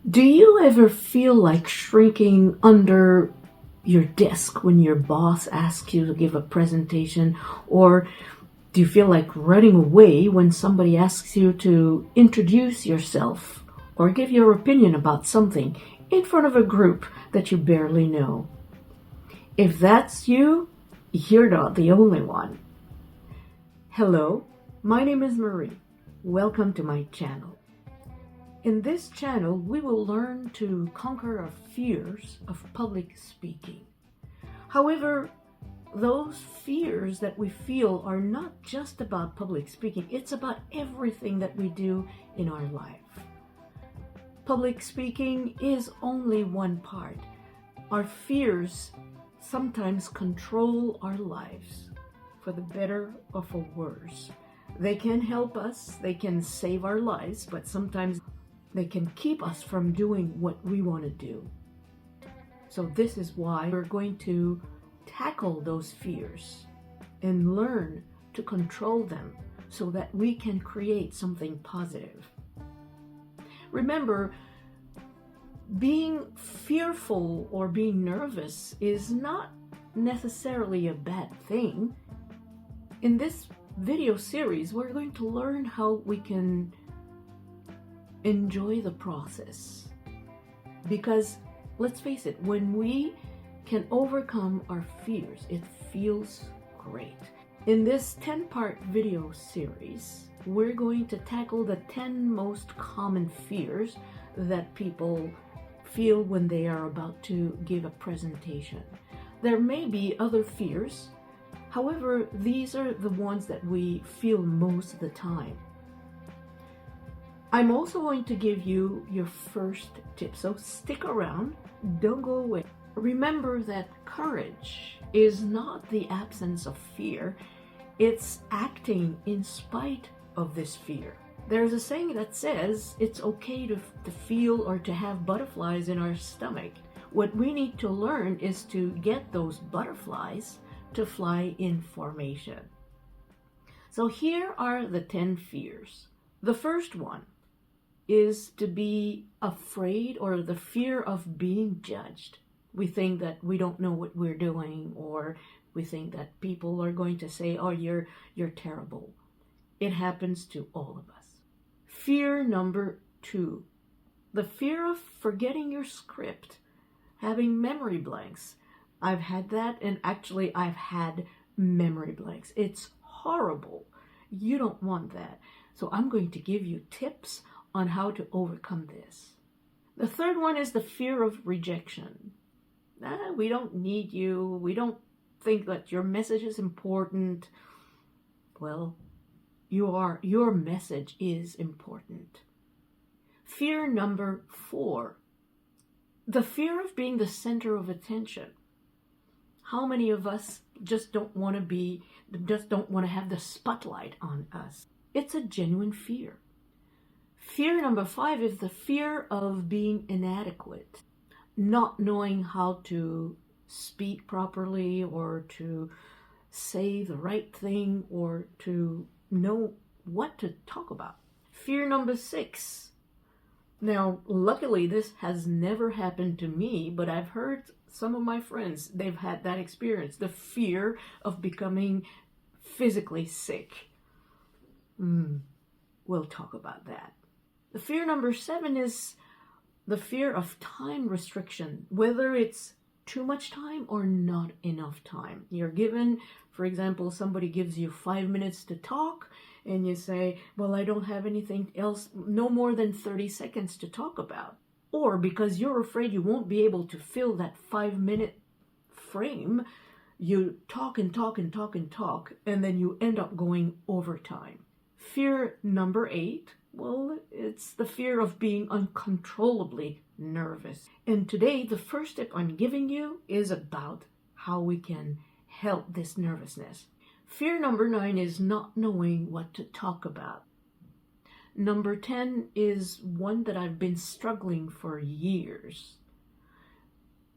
Do you ever feel like shrinking under your desk when your boss asks you to give a presentation? Or do you feel like running away when somebody asks you to introduce yourself or give your opinion about something in front of a group that you barely know? If that's you, you're not the only one. Hello, my name is Marie. Welcome to my channel. In this channel, we will learn to conquer our fears of public speaking. However, those fears that we feel are not just about public speaking, it's about everything that we do in our life. Public speaking is only one part. Our fears sometimes control our lives, for the better or for worse. They can help us, they can save our lives, but sometimes they can keep us from doing what we want to do. So this is why we're going to tackle those fears and learn to control them so that we can create something positive. Remember, being fearful or being nervous is not necessarily a bad thing. In this video series, we're going to learn how we can enjoy the process. Because let's face it, when we can overcome our fears, it feels great. In this 10-part video series, we're going to tackle the 10 most common fears that people feel when they are about to give a presentation. There may be other fears. However, these are the ones that we feel most of the time. I'm also going to give you your first tip, so stick around, don't go away. Remember that courage is not the absence of fear, it's acting in spite of this fear. There's a saying that says it's okay to feel or to have butterflies in our stomach. What we need to learn is to get those butterflies to fly in formation. So here are the 10 fears. The first one is to be afraid or the fear of being judged. We think that we don't know what we're doing, or we think that people are going to say, oh, you're terrible. It happens to all of us. Fear number 2, the fear of forgetting your script, having memory blanks. I've had that, and actually I've had memory blanks. It's horrible. You don't want that. So I'm going to give you tips on how to overcome this. The third one is the fear of rejection. We don't need you. We don't think that your message is important. Well, your message is important. Fear number 4, the fear of being the center of attention. How many of us just don't want to have the spotlight on us? It's a genuine fear. Fear number 5 is the fear of being inadequate, not knowing how to speak properly or to say the right thing or to know what to talk about. Fear number 6. Now, luckily, this has never happened to me, but I've heard some of my friends, they've had that experience, the fear of becoming physically sick. We'll talk about that. The fear number 7 is the fear of time restriction, whether it's too much time or not enough time. You're given, for example, somebody gives you 5 minutes to talk, and you say, well, I don't have anything else, no more than 30 seconds to talk about. Or because you're afraid you won't be able to fill that 5-minute frame, you talk and talk and talk and talk, and then you end up going overtime. Fear number 8, well, it's the fear of being uncontrollably nervous. And today, the first tip I'm giving you is about how we can help this nervousness. Fear number 9 is not knowing what to talk about. Number 10 is one that I've been struggling for years.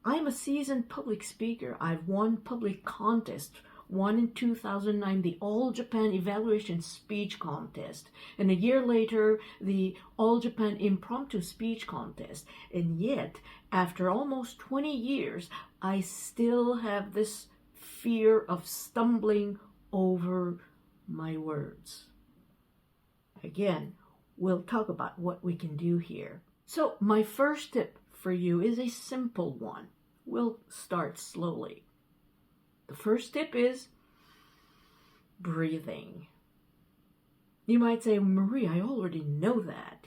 I'm a seasoned public speaker. I've won public contests one in 2009, the All Japan Evaluation Speech Contest, and a year later, the All Japan Impromptu Speech Contest. And yet, after almost 20 years, I still have this fear of stumbling over my words. Again, we'll talk about what we can do here. So my first tip for you is a simple one. We'll start slowly. The first tip is breathing. You might say, Marie, I already know that.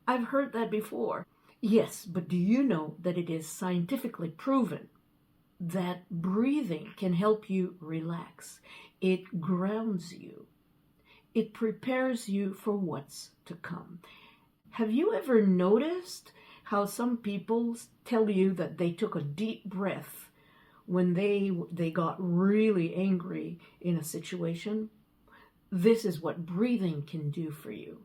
I've heard that before. Yes, but do you know that it is scientifically proven that breathing can help you relax? It grounds you. It prepares you for what's to come. Have you ever noticed how some people tell you that they took a deep breath when they got really angry in a situation? This is what breathing can do for you.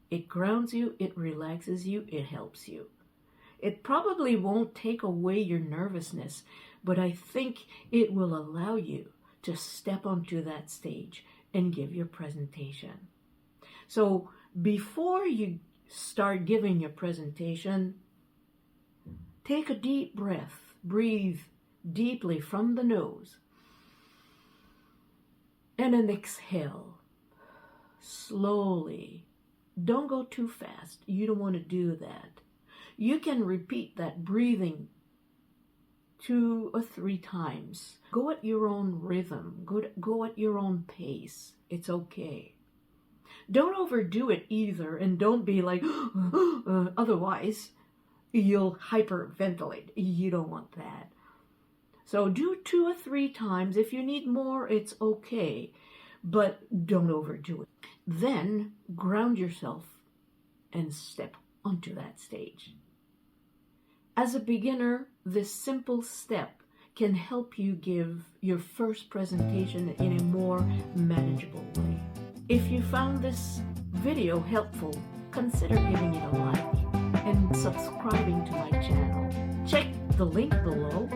It grounds you, it relaxes you, it helps you. It probably won't take away your nervousness, but I think it will allow you to step onto that stage and give your presentation. So before you start giving your presentation, take a deep breath. Breathe deeply from the nose. And then exhale slowly. Don't go too fast. You don't want to do that. You can repeat that breathing 2 or 3 times. Go at your own rhythm. Go at your own pace. It's okay. Don't overdo it either, and don't be like, otherwise you'll hyperventilate. You don't want that. So do 2 or 3 times. If you need more, it's okay, but don't overdo it. Then ground yourself and step onto that stage. As a beginner, this simple step can help you give your first presentation in a more manageable way. If you found this video helpful, consider giving it a like and subscribing to my channel. Check the link below.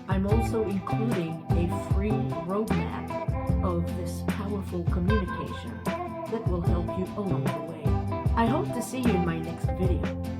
I'm also including a free roadmap of this powerful communication that will help you along the way. I hope to see you in my next video.